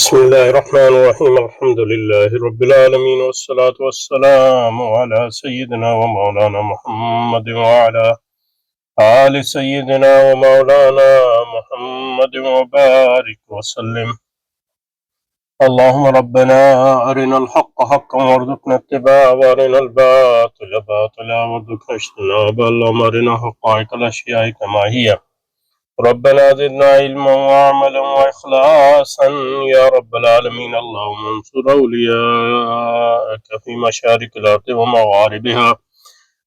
بسم الله الرحمن الرحيم الحمد لله رب العالمين والصلاة والسلام على سيدنا ومولانا محمد وعلى آل سيدنا ومولانا محمد وبارك وسلم. اللهم ربنا أرنا الحق حقا وارزقنا اتباعه وأرنا الباطل باطلا وارزقنا اجتنابه. اللهم أرنا حقائق الأشياء كما هي. ربنا زدنا علما وعملا وإخلاصا يا رب العالمين. اللهم انصر أولياءك في مشارق الأرض ومغاربها.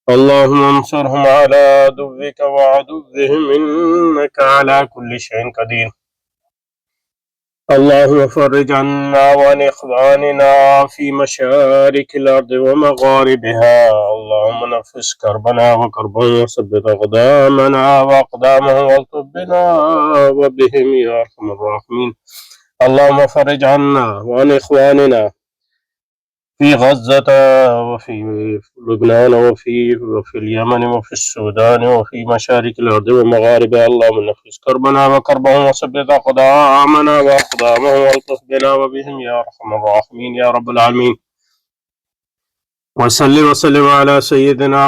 اللهم انصرهم على عدوك وعدوهم إنك على كل شيء قدير. اللهم فرج عنا وعن إخواننا في مشارق الأرض ومغاربها. اللهم نفس كربنا وكربهم وثبت أقدامنا وأقدامهم والطف بنا وبهم يا أرحم الراحمين. اللهم فرج عنا وعن إخواننا في غزة وفي لبنان وفي اليمن وفي السودان وفي مشارق الأرض ومغاربها. اللهم نفس كربنا وكربهم وثبت أقدامنا وأقدامهم والطف بنا وبهم يا أرحم الراحمين يا رب العالمين. وسلم على سيدنا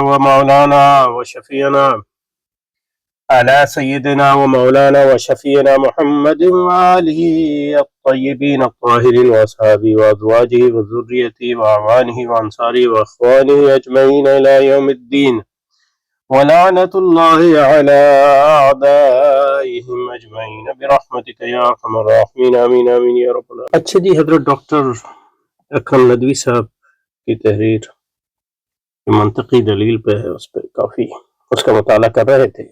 ومولانا وشفينا محمد وآله الطيبين الطاهرين وأصحابه وأزواجه وذريته وأعوانه وأنصاره وأخوانه أجمعين إلى يوم الدين. ولعنة الله على أعدائهم أجمعين برحمتك يا أرحم الراحمين. آمين آمين يا رب العالمين. اچھا جی، حضرت ڈاکٹر اکرم ندوی صاحب کی تحریر منطقی دلیل پہ ہے، اس پہ کافی اس کا مطالعہ کر رہے تھے.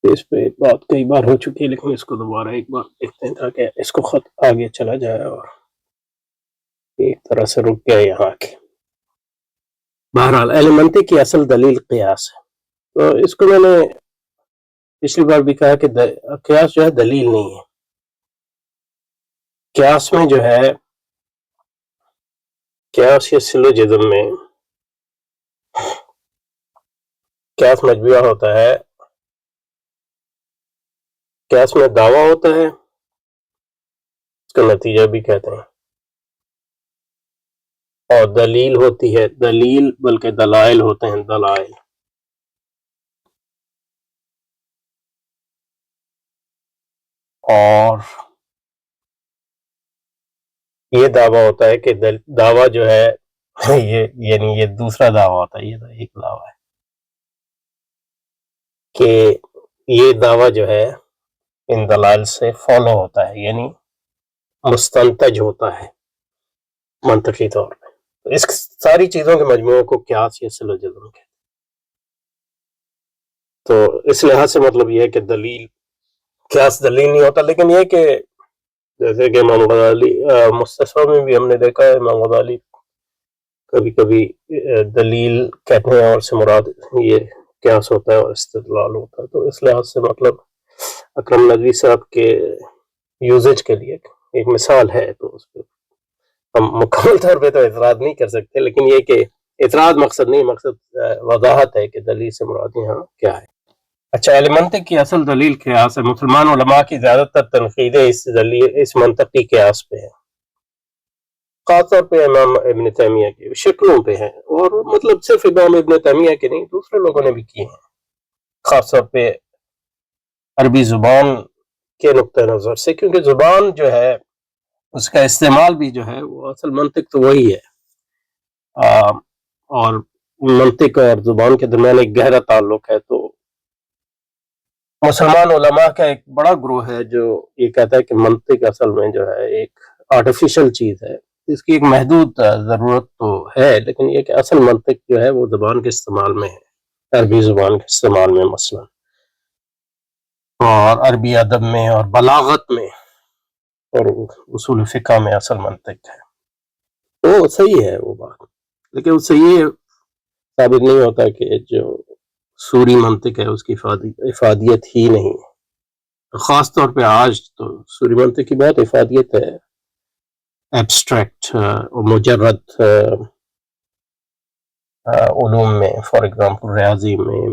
اس پہ بات کئی بار ہو چکی ہے، لیکن اس کو دوبارہ ایک بار دیکھتے ہیں تاکہ اس کو خط آگے چلا جائے اور ایک طرح سے رک گیا یہاں کے. بہرحال اہل منطق کی اصل دلیل قیاس ہے. تو اس کو میں نے پچھلی بار بھی کہا کہ قیاس جو ہے دلیل نہیں ہے. قیاس میں جو ہے، قیاس یا سلوجزم میں قیاس مجموعہ ہوتا ہے. قیاس میں دعویٰ ہوتا ہے، اس کا نتیجہ بھی کہتے ہیں، اور دلیل ہوتی ہے. دلیل بلکہ دلائل ہوتے ہیں، دلائل. اور یہ دعویٰ ہوتا ہے کہ دعویٰ جو ہے یہ دوسرا دعویٰ ہوتا ہے. یہ ایک دعویٰ ہے کہ یہ دعویٰ جو ہے ان دلائل سے فالو ہوتا ہے، یعنی مستنتج ہوتا ہے منطقی طور پہ. تو اس ساری چیزوں کے مجموعے کو قیاس یا سلوجزم کہتے ہیں. تو اس لحاظ سے مطلب یہ ہے کہ دلیل، قیاس دلیل نہیں ہوتا. لیکن یہ کہ جیسے کہ امام غزالی مستصفیٰ میں بھی ہم نے دیکھا ہے، امام غزالی کبھی کبھی دلیل کہتے ہیں اور سے مراد یہ قیاس ہوتا ہے اور استدلال ہوتا ہے. تو اس لحاظ سے مطلب اکرم ندوی صاحب کے یوزج کے لیے ایک مثال ہے. تو اس پہ ہم مکمل طور پہ تو اعتراض نہیں کر سکتے، لیکن یہ کہ اعتراض مقصد نہیں، مقصد وضاحت ہے کہ دلیل سے مراد یہاں کیا ہے. اچھا، اہل منطق کی اصل دلیل قیاس ہے. مسلمان علماء کی زیادہ تر تنقیدیں اس منطقی قیاس پہ ہیں، خاص طور پہ امام ابن تیمیہ کی شکلوں پہ ہیں. اور مطلب صرف امام ابن تیمیہ کے نہیں، دوسرے لوگوں نے بھی کی ہیں، خاص طور پہ عربی زبان کے نقطہ نظر سے، کیونکہ زبان جو ہے اس کا استعمال بھی جو ہے وہ اصل منطق تو وہی ہے، اور منطق اور زبان کے درمیان ایک گہرا تعلق ہے. تو مسلمان علماء کا ایک بڑا گروہ ہے جو یہ کہتا ہے کہ منطق اصل میں جو ہے ایک آرٹیفیشل چیز ہے. اس کی ایک محدود ضرورت تو ہے، لیکن یہ کہ اصل منطق جو ہے وہ زبان کے استعمال میں ہے، عربی زبان کے استعمال میں مثلا، اور عربی ادب میں اور بلاغت میں اور اصول فقہ میں اصل منطق ہے. وہ صحیح ہے وہ بات، لیکن اس سے یہ ثابت نہیں ہوتا کہ جو سوری منطق ہے اس کی افادیت ہی نہیں ہے. خاص طور پہ آج تو سوری منطق کی بہت افادیت ہے، ایبسٹریکٹ مجرد علوم میں، فار ایگزامپل ریاضی میں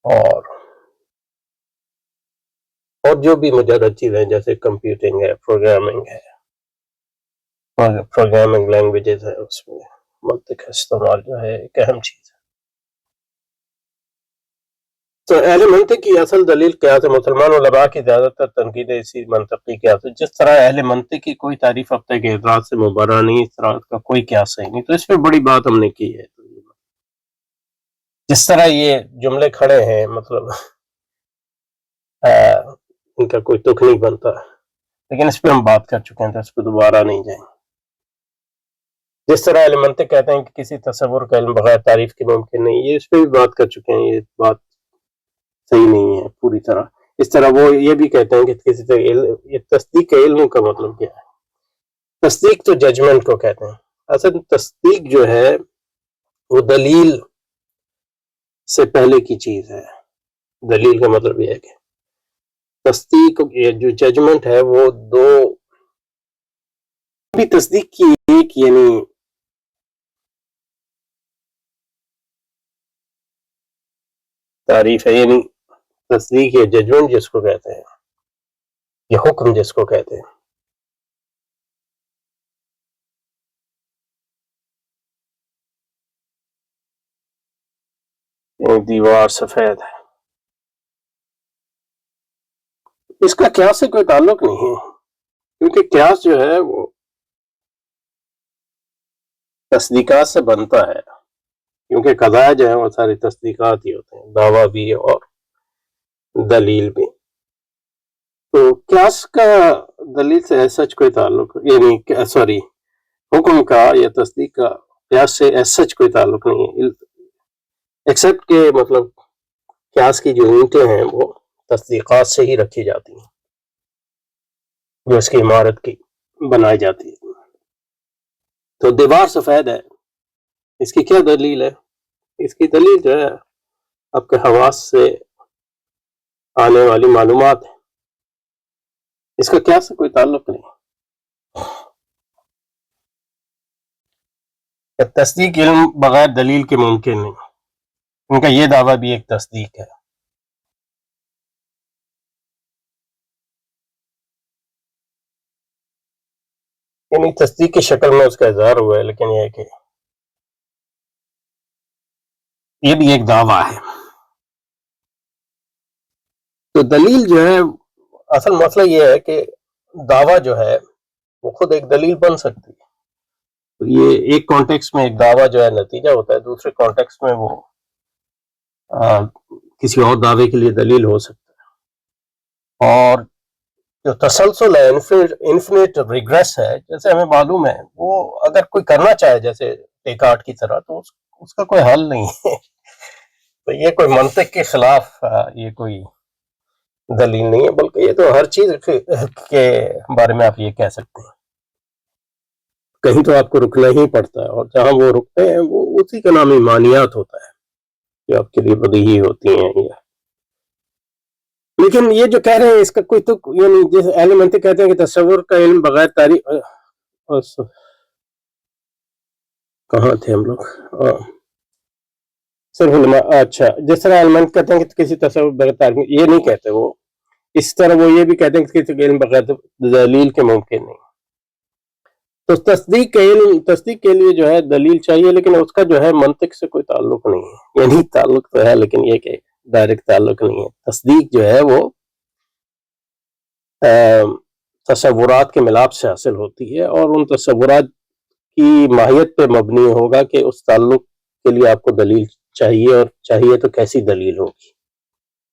اور اور جو بھی مجرد چیزیں جیسے کمپیوٹنگ ہے، پروگرامنگ ہے، پروگرامنگ لینگویجز ہے، اس میں منطق کا استعمال جو ہے ایک اہم چیز ہے۔ تو اہل منطق کی اصل دلیل قیاس مسلمان علماء کی زیادہ تر تنقید اسی منطقی قیاس، جس طرح اہل منطق کی کوئی تعریف اب تک اعتراض سے مبرہ نہیں، اس طرح کا کوئی قیاس صحیح نہیں۔ تو اس پہ بڑی بات ہم نے کی ہے، جس طرح یہ جملے کھڑے ہیں مطلب ان کا کوئی تک نہیں بنتا، لیکن اس پہ ہم بات کر چکے ہیں تو اس پہ دوبارہ نہیں جائیں۔ جس طرح علم منطق کہتے ہیں کہ کسی تصور کا علم بغیر تعریف کے ممکن نہیں، یہ اس پہ بھی بات کر چکے ہیں، یہ بات صحیح نہیں ہے پوری طرح۔ اس طرح وہ یہ بھی کہتے ہیں کہ کسی یہ تصدیق کے علم کا مطلب کیا ہے؟ تصدیق تو ججمنٹ کو کہتے ہیں۔ اصل تصدیق جو ہے وہ دلیل سے پہلے کی چیز ہے۔ دلیل کا مطلب یہ ہے کہ تصدیق جو ججمنٹ ہے وہ دو بھی تصدیق کی ایک یعنی تعریف ہے، یعنی تصدیق یا ججمنٹ جس کو کہتے ہیں، یہ حکم جس کو کہتے ہیں۔ دیوار سفید ہے، اس کا قیاس سے کوئی تعلق نہیں ہے، کیونکہ قیاس جو ہے وہ تصدیقات سے بنتا ہے، کیونکہ قضایا جو ہے وہ ساری تصدیقات ہی ہوتے ہیں، دعویٰ بھی اور دلیل بھی۔ تو قیاس کا دلیل سے سچ کوئی تعلق یعنی سوری حکم کا یا تصدیق کا قیاس سے سچ کوئی تعلق نہیں ہے، ایکسپٹ کہ مطلب قیاس کی جو یونٹیں ہیں وہ تصدیقات سے ہی رکھی جاتی ہیں جو اس کی عمارت کی بنائی جاتی ہے۔ تو دیوار سفید ہے، اس کی کیا دلیل ہے؟ اس کی دلیل جو ہے آپ کے حواس سے آنے والی معلومات ہے، اس کا قیاس سے کوئی تعلق نہیں۔ تصدیق علم بغیر دلیل کے ممکن نہیں، ان کا یہ دعویٰ بھی ایک تصدیق ہے۔ یعنی تصدیق کی شکل میں اس کا اظہار ہوا ہے، لیکن یہ ہے کہ یہ بھی ایک دعویٰ ہے۔ تو دلیل جو ہے اصل مسئلہ یہ ہے کہ دعویٰ جو ہے وہ خود ایک دلیل بن سکتی ہے۔ تو یہ ایک کانٹیکس میں ایک دعویٰ جو ہے نتیجہ ہوتا ہے، دوسرے کانٹیکس میں وہ کسی اور دعوے کے لیے دلیل ہو سکتا ہے۔ اور جو تسلسل ہے، انفینٹ ریگریس ہے، جیسے ہمیں معلوم ہے وہ اگر کوئی کرنا چاہے جیسے ڈیکارٹ کی طرح تو اس کا کوئی حل نہیں ہے۔ تو یہ کوئی منطق کے خلاف یہ کوئی دلیل نہیں ہے، بلکہ یہ تو ہر چیز کے بارے میں آپ یہ کہہ سکتے ہیں، کہیں تو آپ کو رکنا ہی پڑتا ہے، اور جہاں وہ رکتے ہیں وہ اسی کا نام ایمانیات ہوتا ہے جو آپ کے لیے بدیہی ہوتی ہیں۔ لیکن یہ جو کہہ رہے ہیں اس کا کوئی تو یعنی جیسے اہل منطق کہتے ہیں کہ تصور کا علم بغیر تعریف، کہاں تھے ہم لوگ؟ صرف اچھا، جس طرح اہل منطق کہتے ہیں کہ کسی تصور بغیر تعریف، یہ نہیں کہتے وہ، اس طرح وہ یہ بھی کہتے ہیں کہ کسی علم بغیر دلیل کے ممکن نہیں۔ تو تصدیق کے لیے جو ہے دلیل چاہیے، لیکن اس کا جو ہے منطق سے کوئی تعلق نہیں ہے، یعنی تعلق تو ہے لیکن یہ کہ ڈائریکٹ تعلق نہیں ہے۔ تصدیق جو ہے وہ تصورات کے ملاپ سے حاصل ہوتی ہے، اور ان تصورات کی ماہیت پہ مبنی ہوگا کہ اس تعلق کے لیے آپ کو دلیل چاہیے، اور چاہیے تو کیسی دلیل ہوگی۔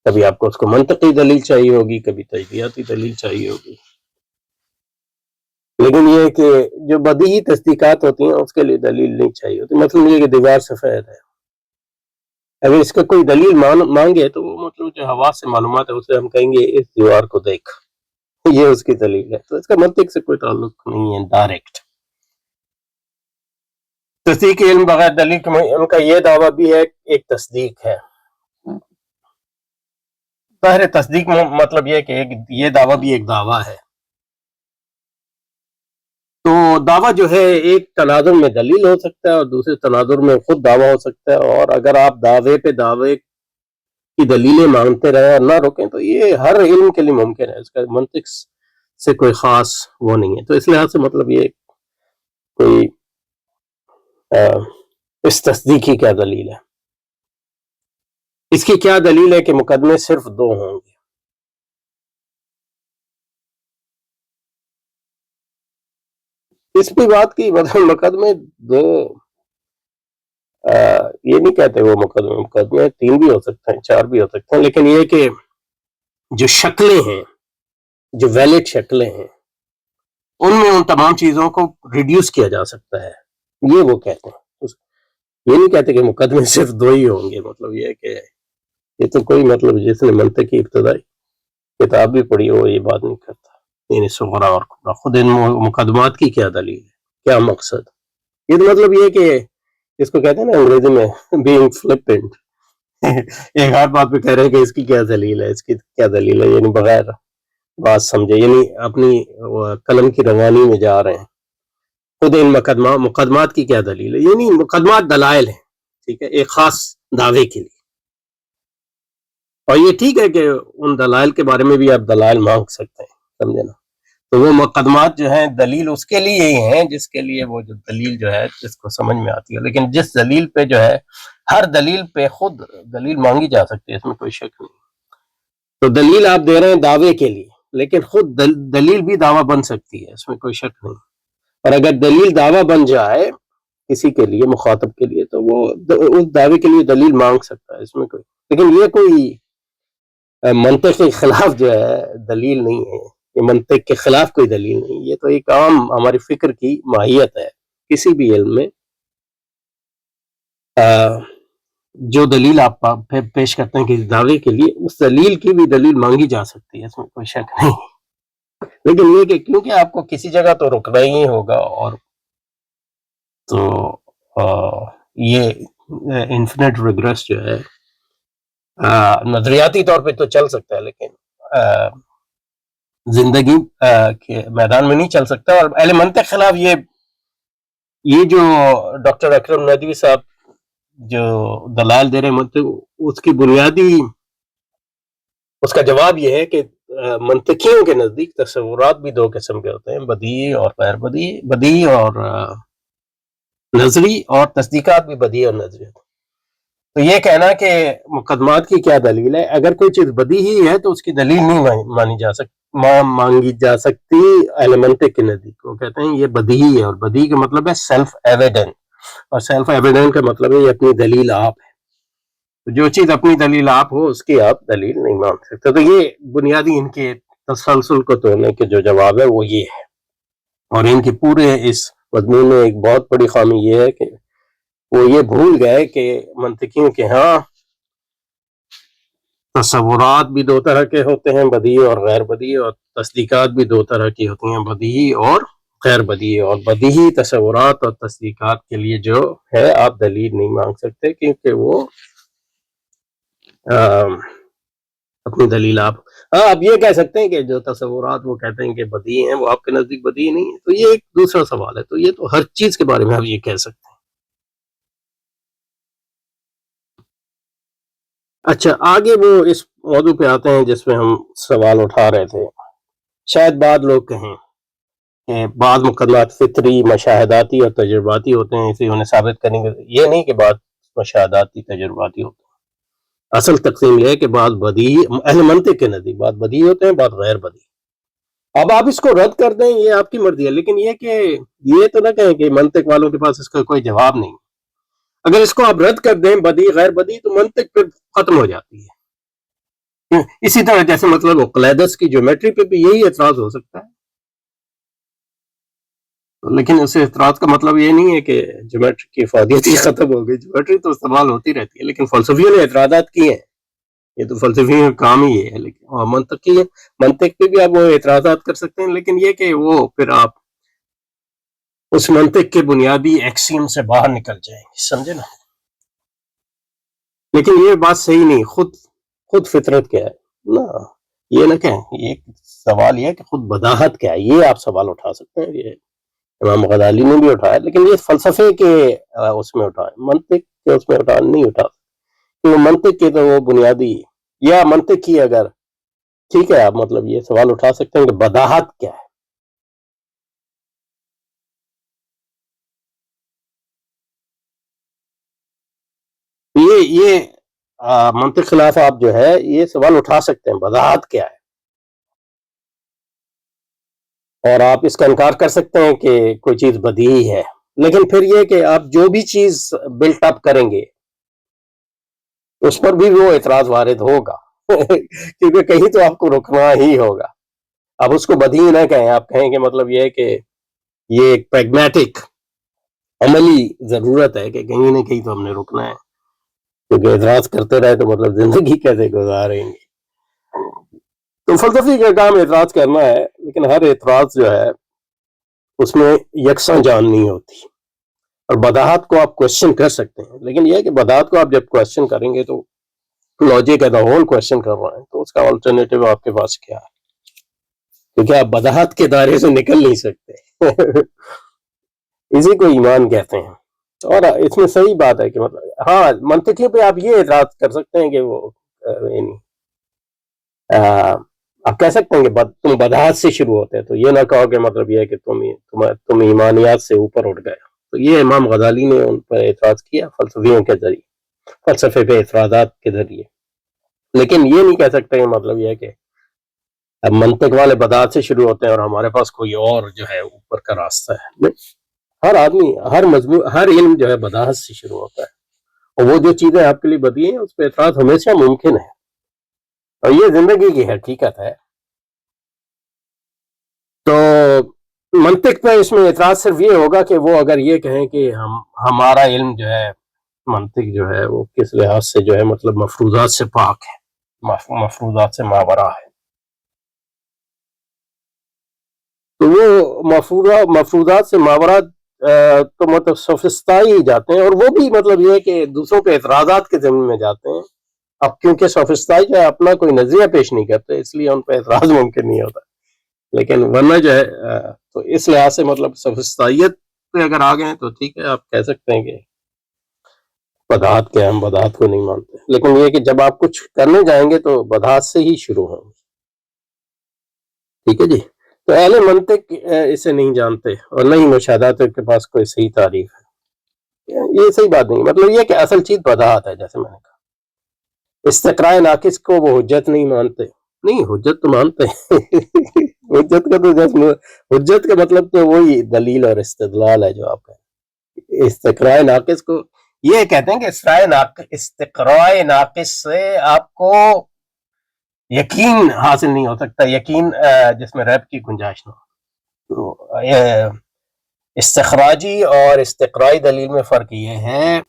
کبھی آپ کو اس کو منطقی دلیل چاہیے ہوگی، کبھی تجزیاتی دلیل چاہیے ہوگی، لیکن یہ کہ جو بدیہی تصدیقات ہوتی ہیں اس کے لیے دلیل نہیں چاہیے ہوتی۔ مطلب یہ کہ دیوار سفید ہے، اگر اس کا کوئی دلیل مانگے تو وہ مطلب جو حواس سے معلومات ہے اسے ہم کہیں گے اس دیوار کو دیکھ، یہ اس کی دلیل ہے۔ تو اس کا منطق سے کوئی تعلق نہیں ہے ڈائریکٹ۔ تصدیق علم بغیر دلیل ان کا یہ دعویٰ بھی ہے، ایک تصدیق ہے۔ ظاہر تصدیق مطلب یہ کہ یہ دعویٰ بھی ایک دعویٰ ہے۔ تو دعویٰ جو ہے ایک تناظر میں دلیل ہو سکتا ہے اور دوسرے تناظر میں خود دعویٰ ہو سکتا ہے، اور اگر آپ دعوے پہ دعوے کی دلیلیں مانگتے رہیں اور نہ روکیں تو یہ ہر علم کے لیے ممکن ہے، اس کا منطق سے کوئی خاص وہ نہیں ہے. تو اس لحاظ سے مطلب یہ کوئی اس تصدیق کی کیا دلیل ہے؟ اس کی کیا دلیل ہے کہ مقدمے صرف 2 ہوں گے؟ اس بھی بات کی مطلب مقدمے 2 یہ نہیں کہتے وہ مقدمے 3 بھی ہو سکتے ہیں، 4 بھی ہو سکتے ہیں، لیکن یہ کہ جو شکلیں ہیں، جو ویلڈ شکلیں ہیں، ان میں ان تمام چیزوں کو ریڈیوس کیا جا سکتا ہے، یہ وہ کہتے ہیں. یہ نہیں کہتے کہ مقدمے صرف 2 ہی ہوں گے. مطلب یہ کہ یہ تو کوئی مطلب جس نے منطق کی ابتدائی کتاب بھی پڑھی ہو یہ بات نہیں کرتا. یعنی صغرا اور کبرا، خود ان مقدمات کی کیا دلیل ہے، کیا مقصد؟ یہ تو مطلب یہ کہ اس کو کہتے ہیں نا انگریزی میں being flippant، ایک ہر بات پہ کہہ رہے ہیں کہ اس کی کیا دلیل ہے، اس کی کیا دلیل ہے، یعنی بغیر بات سمجھے، یعنی اپنی قلم کی روانی میں جا رہے ہیں. خود ان مقدمات کی کیا دلیل ہے؟ یعنی مقدمات دلائل ہیں، ٹھیک ہے، ایک خاص دعوے کے لیے. اور یہ ٹھیک ہے کہ ان دلائل کے بارے میں بھی آپ دلائل مانگ سکتے ہیں، سمجھے نا. تو وہ مقدمات جو ہیں دلیل اس کے لیے ہی ہیں جس کے لیے وہ جو دلیل جو ہے جس کو سمجھ میں آتی ہے. لیکن جس دلیل پہ جو ہے ہر دلیل پہ خود دلیل مانگی جا سکتی ہے، اس میں کوئی شک نہیں. تو دلیل آپ دے رہے ہیں دعوے کے لیے، لیکن خود دلیل بھی دعویٰ بن سکتی ہے، اس میں کوئی شک نہیں. اور اگر دلیل دعویٰ بن جائے کسی کے لیے، مخاطب کے لیے، تو وہ اس دعوے کے لیے دلیل مانگ سکتا ہے، اس میں کوئی. لیکن یہ کوئی منطق کے خلاف جو ہے دلیل نہیں ہے، یہ منطق کے خلاف کوئی دلیل نہیں. یہ تو ایک عام ہماری فکر کی ماہیت ہے. کسی بھی علم میں جو دلیل آپ پیش کرتے ہیں کسی دعوے کے لیے، اس دلیل کی بھی دلیل مانگی جا سکتی ہے، اس میں کوئی شک نہیں. لیکن یہ کہ کیونکہ آپ کو کسی جگہ تو رکنا ہی ہوگا، اور تو یہ انفینٹ ریگریس جو ہے نظریاتی طور پہ تو چل سکتا ہے، لیکن زندگی کے میدان میں نہیں چل سکتا. اور اہل منطق خلاف یہ جو ڈاکٹر اکرم ندوی صاحب جو دلائل دے رہے منطق، اس کی بنیادی اس کا جواب یہ ہے کہ منطقیوں کے نزدیک تصورات بھی 2 قسم کے ہوتے ہیں، بدیہی اور غیر بدیہی، بدیہی اور نظری، اور تصدیقات بھی بدیہی اور نظری. تو یہ کہنا کہ مقدمات کی کیا دلیل ہے، اگر کوئی چیز بدیہی ہے تو اس کی دلیل نہیں مانگی جا سکتی اہل منطق کے نزدیک. وہ کہتے ہیں یہ بدیہی ہے، اور بدیہی کا مطلب ہے سیلف ایویڈنٹ، اور سیلف ایویڈنٹ کا مطلب ہے یہ اپنی دلیل آپ ہے. جو چیز اپنی دلیل آپ ہو اس کی آپ دلیل نہیں مانگ سکتے. تو یہ بنیادی ان کے تسلسل کو توڑنے کے جو جواب ہے وہ یہ ہے. اور ان کے پورے اس مضمون میں ایک بہت بڑی خامی یہ ہے کہ وہ یہ بھول گئے کہ منطقیوں کے ہاں تصورات بھی 2 طرح کے ہوتے ہیں، بدیہی اور غیر بدیہی، اور تصدیقات بھی 2 طرح کی ہوتی ہیں، بدیہی اور غیر بدیہی. اور بدیہی تصورات اور تصدیقات کے لیے جو ہے آپ دلیل نہیں مانگ سکتے، کیونکہ وہ اپنی دلیل آپ یہ کہہ سکتے ہیں کہ جو تصورات وہ کہتے ہیں کہ بدیہی ہیں وہ آپ کے نزدیک بدیہی نہیں ہے. تو یہ ایک دوسرا سوال ہے. تو یہ تو ہر چیز کے بارے میں آپ یہ کہہ سکتے ہیں. اچھا، آگے وہ اس موضوع پہ آتے ہیں جس میں ہم سوال اٹھا رہے تھے. شاید بعض لوگ کہیں کہ بعض مقدمات فطری، مشاہداتی اور تجرباتی ہوتے ہیں، اسے انہیں ثابت کریں گے. یہ نہیں کہ بعض مشاہداتی تجرباتی ہوتے ہیں. اصل تقسیم یہ ہے کہ بعض بدیہی، اہل منطق کے نزدیک بعض بدیہی ہوتے ہیں، بعض غیر بدیہی. اب آپ اس کو رد کر دیں یہ آپ کی مرضی ہے، لیکن یہ کہ یہ تو نہ کہیں کہ منطق والوں کے پاس اس کا کوئی جواب نہیں. اگر اس کو آپ رد کر دیں بدیہی غیر بدیہی تو منطق پھر ختم ہو جاتی ہے. اسی طرح جیسے مطلب اقلیدس کی جیومیٹری پہ بھی یہی اعتراض ہو سکتا ہے، لیکن اس اعتراض کا مطلب یہ نہیں ہے کہ جیومیٹری کی افادیت ہی ختم ہو گئی. جیومیٹری تو استعمال ہوتی رہتی ہے، لیکن فلسفیوں نے اعتراضات کیے ہیں. یہ تو فلسفیوں کا کام ہی ہے. لیکن منطق پہ بھی آپ وہ اعتراضات کر سکتے ہیں، لیکن یہ کہ وہ پھر آپ اس منطق کے بنیادی ایکسیم سے باہر نکل جائیں گے، سمجھے نا. لیکن یہ بات صحیح نہیں. خود فطرت کیا ہے نا، یہ نہ کہیں. یہ سوال یہ ہے کہ خود بداہت کیا ہے، یہ آپ سوال اٹھا سکتے ہیں. یہ امام غزالی نے بھی اٹھایا، لیکن یہ فلسفے کے اس میں اٹھایا، منطق کے اس میں نہیں اٹھا. تو منطق کے تو وہ بنیادی یا منطق کی اگر ٹھیک ہے آپ مطلب یہ سوال اٹھا سکتے ہیں کہ بداہت کیا ہے. یہ منطق خلاف آپ جو ہے یہ سوال اٹھا سکتے ہیں بداہت کیا ہے، اور آپ اس کا انکار کر سکتے ہیں کہ کوئی چیز بدیہی ہے. لیکن پھر یہ کہ آپ جو بھی چیز بلٹ اپ کریں گے اس پر بھی وہ اعتراض وارد ہوگا کیونکہ کہیں تو آپ کو رکنا ہی ہوگا. آپ اس کو بدیہی نہ کہیں، آپ کہیں کہ مطلب یہ ہے کہ یہ ایک پریگمیٹک عملی ضرورت ہے کہ کہیں نہ کہیں تو ہم نے رکنا ہے، کیونکہ اعتراض کرتے رہے تو مطلب زندگی کیسے گزاریں گے. تو فلسفی کا کام اعتراض کرنا ہے، لیکن ہر اعتراض جو ہے اس میں یکساں جان نہیں ہوتی. اور بداہت کو آپ کوشچن کر سکتے ہیں، لیکن یہ ہے کہ بداہت کو آپ جب کوشچن کریں گے تو logic as a whole question کر رہے ہیں، تو اس کا آلٹرنیٹو آپ کے پاس کیا ہے؟ کیونکہ آپ بداہت کے دائرے سے نکل نہیں سکتے اسی کو ایمان کہتے ہیں. اور اس میں صحیح بات ہے کہ مطلب ہاں منطقی پہ آپ یہ اعتراض کر سکتے ہیں کہ وہ یعنی آپ کہہ سکتے ہیں کہ تم بداہت سے شروع ہوتے ہیں، تو یہ نہ کہو کہ مطلب یہ ہے کہ تم ایمانیات سے اوپر اٹھ گئے. تو یہ امام غزالی نے ان پر اعتراض کیا فلسفیوں کے ذریعے، فلسفے پہ اعتراضات کے ذریعے. لیکن یہ نہیں کہہ سکتے کہ مطلب یہ ہے کہ اب منطق والے بداہت سے شروع ہوتے ہیں اور ہمارے پاس کوئی اور جو ہے اوپر کا راستہ ہے. ہر آدمی ہر علم جو ہے بداہت سے شروع ہوتا ہے، اور وہ جو چیزیں آپ کے لیے بدی ہیں اس پہ اعتراض ہمیشہ ممکن ہے، اور یہ زندگی کی حقیقت ہے. تو منطق پہ اس میں اعتراض صرف یہ ہوگا کہ وہ اگر یہ کہیں کہ ہمارا علم جو ہے منطق جو ہے وہ کس لحاظ سے جو ہے مطلب مفروضات سے پاک ہے، مفروضات سے ماورا ہے، تو وہ مفروضات سے ماورا تو مطلب سوفسٹائی ہی جاتے ہیں، اور وہ بھی مطلب یہ ہے کہ دوسروں پہ اعتراضات کے ضمن میں جاتے ہیں. اب کیونکہ سوفسٹائی جو ہے اپنا کوئی نظریہ پیش نہیں کرتے اس لیے ان پہ اعتراض ممکن نہیں ہوتا. لیکن ورنہ جو ہے تو اس لحاظ سے مطلب سوفسٹائیت پہ اگر آ گئے ہیں تو ٹھیک ہے آپ کہہ سکتے ہیں کہ بداہت کے ہم بداہت کو نہیں مانتے. لیکن یہ کہ جب آپ کچھ کرنے جائیں گے تو بداہت سے ہی شروع ہوں. ٹھیک ہے جی. تو اہل منطق اسے نہیں جانتے اور نہ ہی مشاہدات کے پاس کوئی صحیح تعریف ہے. یہ صحیح بات نہیں، مطلب یہ کہ اصل چیز بداہت ہے. جیسے میں نے کہا استقراء ناقص کو وہ حجت نہیں مانتے. نہیں حجت تو مانتے ہیں حجت کا تو حجت کا مطلب تو وہی دلیل اور استدلال ہے جو آپ کا استقراء ناقص کو یہ کہتے ہیں کہ استقراء ناقص سے آپ کو یقین حاصل نہیں ہو سکتا، یقین جس میں ریب کی گنجائش نہ ہو. تو استخراجی اور استقرائی دلیل میں فرق یہ ہے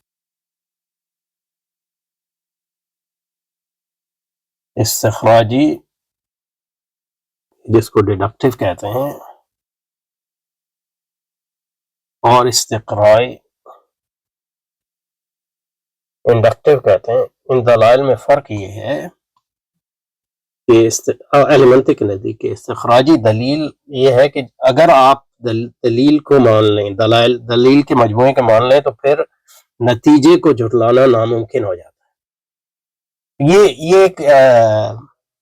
استخراجی جس کو ڈیڈکٹیو کہتے ہیں اور استقرائی انڈکٹیو کہتے ہیں. ان دلائل میں فرق یہ ہے کہ ایلیمنٹ کے نزدیک استخراجی دلیل یہ ہے کہ اگر آپ دلیل کو مان لیں، دلیل کے مجموعے کے مان لیں تو پھر نتیجے کو جھٹلانا ناممکن ہو جاتا ہے. یہ ایک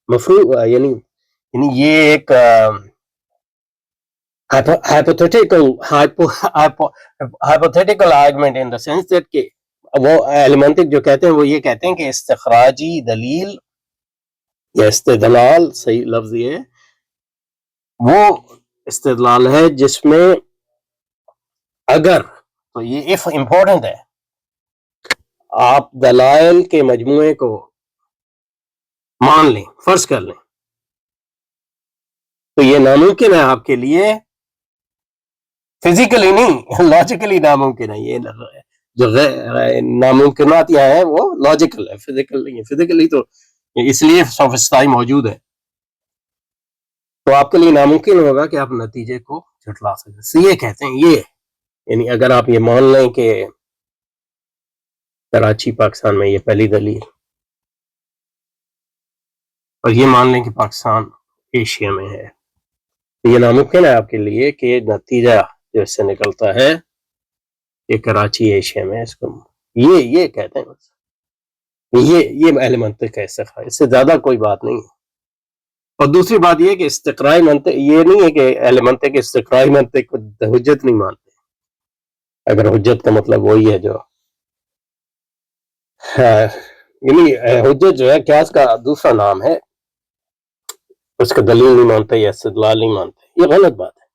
مفروض یعنی یہ ایک hypothetical argument in the sense that کہ وہ ایلیمنٹک جو کہتے ہیں وہ یہ کہتے ہیں کہ استخراجی دلیل یا استدلال صحیح لفظ یہ وہ استدلال ہے جس میں اگر تو یہ if امپورٹنٹ ہے آپ دلائل کے مجموعے کو مان لیں، فرض کر لیں، تو یہ ناممکن ہے آپ کے لیے فزیکلی نہیں لاجیکلی ناممکن ہے. یہ جو ناممکنات یہاں ہیں وہ لاجیکل ہے، فزیکل نہیں ہے. فزیکلی تو اس لیے سوفسٹائی موجود ہے، تو آپ کے لیے ناممکن ہوگا کہ آپ نتیجے کو جھٹلا سکیں. یہ کہتے ہیں یہ یعنی اگر آپ یہ مان لیں کہ کراچی پاکستان میں، یہ پہلی دلیل، اور یہ مان لیں کہ پاکستان ایشیا میں ہے، تو یہ ناممکن ہے آپ کے لیے کہ نتیجہ جو اس سے نکلتا ہے کہ کراچی ایشیا میں اس کو یہ کہتے ہیں. یہ اہل منطق کا استقرا، اس سے زیادہ کوئی بات نہیں ہے۔ اور دوسری بات یہ کہ استقرائی منطق یہ نہیں ہے کہ اہل منطق استقرائی منطق کو حجت نہیں مانتے، اگر حجت کا مطلب وہی ہے جو یعنی حجت جو ہے قیاس کا دوسرا نام ہے، اس کا دلیل نہیں مانتے یا استدلال نہیں مانتے، یہ غلط بات ہے۔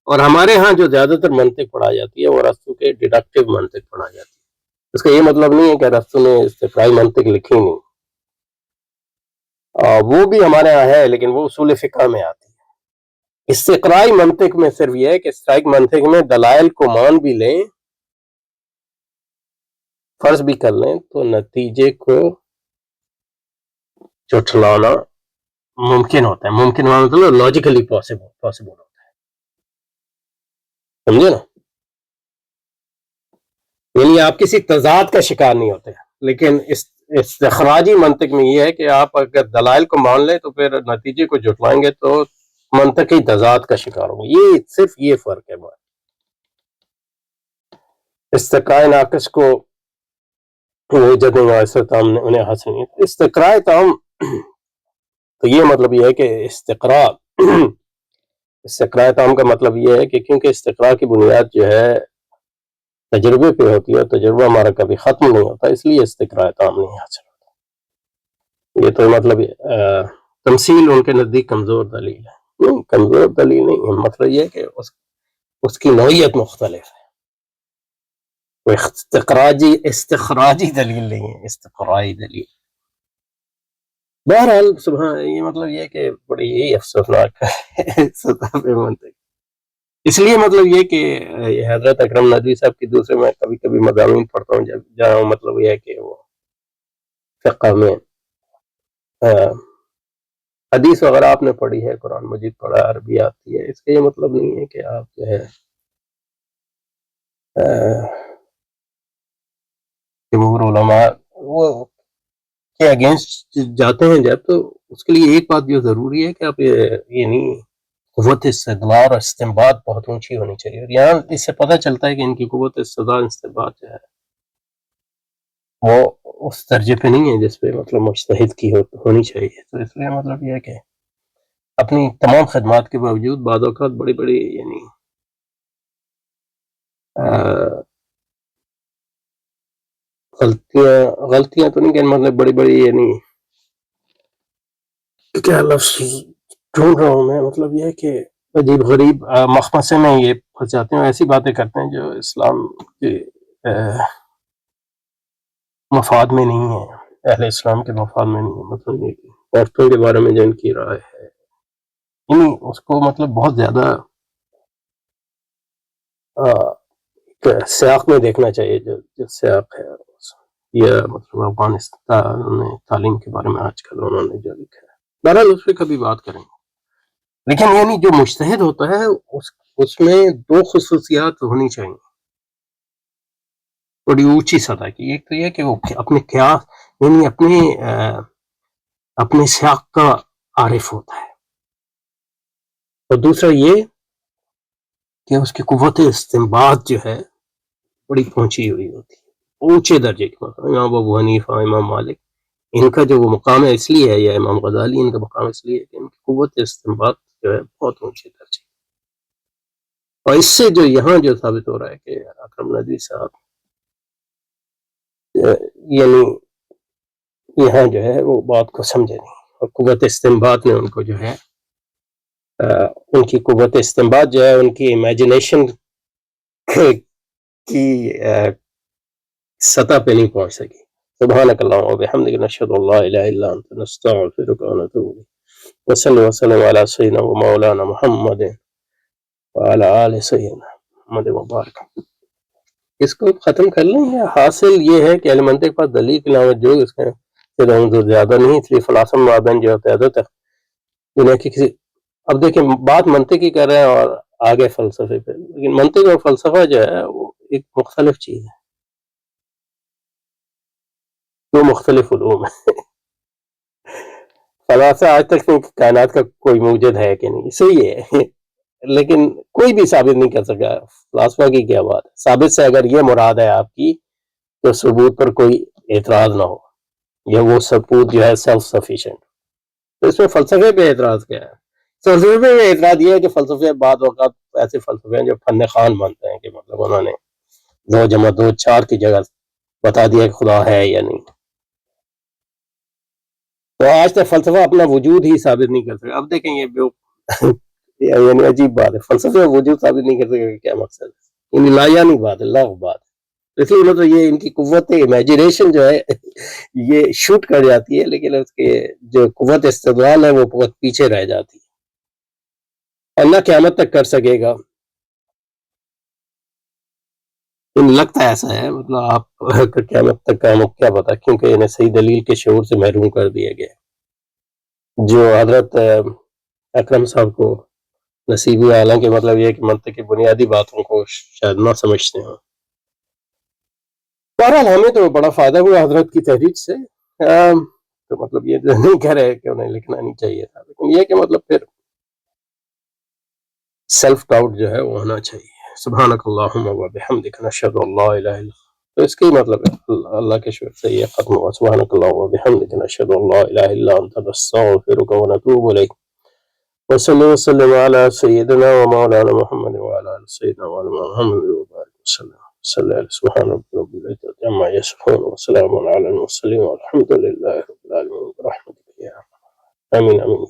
اور ہمارے ہاں جو زیادہ تر منطق پڑھا جاتی ہے وہ ارسطو کے ڈیڈکٹیو منطق پڑھا جاتی ہے۔ اس کا یہ مطلب نہیں ہے کہ ارسطو نے استقرائی منطق لکھی نہیں، وہ بھی ہمارے ہاں ہے لیکن وہ اصول فقہ میں آتی ہے۔ استقرائی منطق میں صرف یہ ہے کہ استقرائی منطق میں دلائل کو مان بھی لیں، فرض بھی کر لیں تو نتیجے کو جھٹلانا ممکن ہوتا ہے۔ ممکن ہونا مطلب لاجیکلی پاسبل ہوتا ہے، سمجھے نا؟ یعنی آپ کسی تضاد کا شکار نہیں ہوتے، لیکن استخراجی منطق میں یہ ہے کہ آپ اگر دلائل کو مان لیں تو پھر نتیجے کو جھٹلائیں گے تو منطقی تضاد کا شکار ہوں گے۔ یہ صرف یہ فرق ہے بات۔ استقراء ناقص کو وجد تام نے انہیں حاصل نہیں۔ استقراء تام تو یہ مطلب یہ ہے کہ استقراء تام کا مطلب یہ ہے کہ کیونکہ استقراء کی بنیاد جو ہے تجربے پہ ہوتی ہے، تجربہ ہمارا کبھی ختم نہیں ہوتا، اس لیے استقراء تام نہیں حاصل ہوتا۔ یہ تو مطلب تمثیل ان کے نزدیک کمزور دلیل ہے۔ نہیں، کمزور دلیل نہیں ہے، مطلب یہ ہے کہ اس کی نوعیت مختلف ہے، کوئی استخراجی دلیل نہیں ہے، استقرائی دلیل۔ بہرحال سبحان، یہ مطلب یہ کہ بڑی یہی افسوسناک سطح پہ منطق، اس لیے مطلب یہ کہ حضرت اکرم ندوی صاحب کی دوسرے میں کبھی کبھی مضامین پڑھتا ہوں جہاں مطلب یہ ہے کہ وہ فقہ میں حدیث وغیرہ آپ نے پڑھی ہے، قرآن مجید پڑھا، عربی آتی ہے، اس کا یہ مطلب نہیں ہے کہ آپ جو ہے جمہور علماء وہ کے اگینسٹ جاتے ہیں جب، تو اس کے لیے ایک بات جو ضروری ہے کہ آپ یہ نہیں، قوت استدلال اور استنباط بہت اونچی ہونی چاہیے، اور یہاں اس سے پتہ چلتا ہے کہ ان کی قوت استدلال استنباط جو ہے وہ اس درجے پہ نہیں ہے جس پہ مطلب مجتہد کی ہونی چاہیے۔ تو اس لیے مطلب یہ ہے کہ اپنی تمام خدمات کے باوجود بعض اوقات بڑی بڑی یعنی غلطیاں تو نہیں کہ مطلب بڑی بڑی یعنی کیا لفظ ڈھونڈ رہا ہوں میں، مطلب یہ ہے کہ عجیب غریب مخمصے میں یہ پھنس جاتے ہیں، ایسی باتیں کرتے ہیں جو اسلام کے مفاد میں نہیں ہے، اہل اسلام کے مفاد میں نہیں ہے۔ مطلب یہ عورتوں کے بارے میں جو ان کی رائے ہے، یعنی اس کو مطلب بہت زیادہ سیاق میں دیکھنا چاہیے، جو سیاق ہے یہ مطلب افغانستان میں تعلیم کے بارے میں آج کل انہوں نے جو لکھا ہے، بہرحال اس پہ کبھی بات کریں گے۔ لیکن یعنی جو مجتہد ہوتا ہے اس میں دو خصوصیات ہونی چاہیے بڑی اونچی سطح کی۔ ایک تو یہ کہ وہ اپنے قیاس یعنی اپنے سیاق کا عارف ہوتا ہے، اور دوسرا یہ کہ اس کی قوت استنباط جو ہے بڑی پہنچی ہوئی ہوتی ہے، اونچے درجے کی۔ امام ابو حنیفہ، امام مالک، ان کا جو وہ مقام ہے اس لیے ہے، یا امام غزالی، ان کا مقام اس لیے ہے کہ ان کی قوت استنباط جو ہے بہت اونچے درجے۔ اور اس سے جو یہاں جو ثابت ہو رہا ہے کہ اکرم ندوی صاحب یعنی یہاں جو ہے وہ بات کو سمجھے نہیں، اور قوت استنباط نے ان کو جو ہے ان کی قوت استنباط جو ہے ان کی امیجنیشن کی سطح پہ نہیں پہنچ سکی۔ سبحانک اللہم و بحمدک، نشہد ان لا الہ الا انت، نستغفرک و نتوب الیک، وصلی وسلم علی سیدنا و مولانا محمد وعلی آل سیدنا محمد مبارک۔ اس کو ختم کر لیں، یا حاصل یہ ہے کہ اہل منطق پر دلیل کے علاوہ جو اس کے زیادہ نہیں، اس لیے فلاسفہ مابین جو زیادہ تر دنیا کی کسی، اب دیکھیں بات منطق ہی کر رہے ہیں اور آگے فلسفے پہ، لیکن منطق اور فلسفہ جو ہے وہ ایک مختلف چیز ہے، دو مختلف علوم ہے۔ فلاسفہ آج تک کائنات کا کوئی موجد ہے کہ نہیں، صحیح ہے، لیکن کوئی بھی ثابت نہیں کر سکا۔ فلاسفہ کی کیا بات ہے، ثابت سے اگر یہ مراد ہے آپ کی تو ثبوت پر کوئی اعتراض نہ ہو۔ یا وہ ثبوت جو ہے سیلف سفیشینٹ. تو اس میں فلسفے پہ اعتراض کیا ہے؟ فلسفے پہ اعتراض یہ ہے کہ فلسفے بعض اوقات ایسے فلسفے ہیں جو فن خوان مانتے ہیں کہ مطلب انہوں نے 2+2=4 کی جگہ بتا دیا کہ خدا ہے یا نہیں. تو آج تک فلسفہ اپنا وجود ہی ثابت نہیں کر سکا. اب دیکھیں یہ یعنی عجیب بات ہے، فلسفہ وجود ثابت نہیں کر سکے. کیا مقصد ہے؟ یعنی لایانی بات ہے، لغو بات ہے. اس لیے مطلب یہ ان کی قوت امیجنیشن جو ہے یہ شوٹ کر جاتی ہے، لیکن اس کے جو قوت استدلال ہے وہ بہت پیچھے رہ جاتی ہے. اللہ قیامت تک کر سکے گا، لگتا ایسا ہے. مطلب آپ قیامت تک کا کیا پتا، کیونکہ انہیں صحیح دلیل کے شعور سے محروم کر دیا گیا جو حضرت اکرم صاحب کو نصیب ہوئی. حالانکہ مطلب یہ کہ منطق کی بنیادی باتوں کو شاید نہ سمجھتے ہوں. بہرحال ہمیں تو بڑا فائدہ ہوا حضرت کی تحریک سے. تو مطلب یہ نہیں کہہ رہے کہ انہیں لکھنا نہیں چاہیے تھا، لیکن یہ کہ مطلب پھر سیلف ڈاؤٹ جو ہے وہ ہونا چاہیے. سبحانک اللہم و بحمدک نشہد ان لا الہ الا. تو اس کی مطلب اللہ کے شکر سے یہ ختم ہوا. سبحانک اللہم و بحمدک نشہد ان لا الہ الا انت نستغفرک و نتوب الیک. وصلی وسلم علی سیدنا و مولانا محمد وعلی آل سیدنا و محمد وبارک وسلم. صلی اللہ سبحان رب العزت عما یصفون وسلام علی المرسلین والحمد للہ رب العالمین برحمتک یا ارحم. آمین آمین.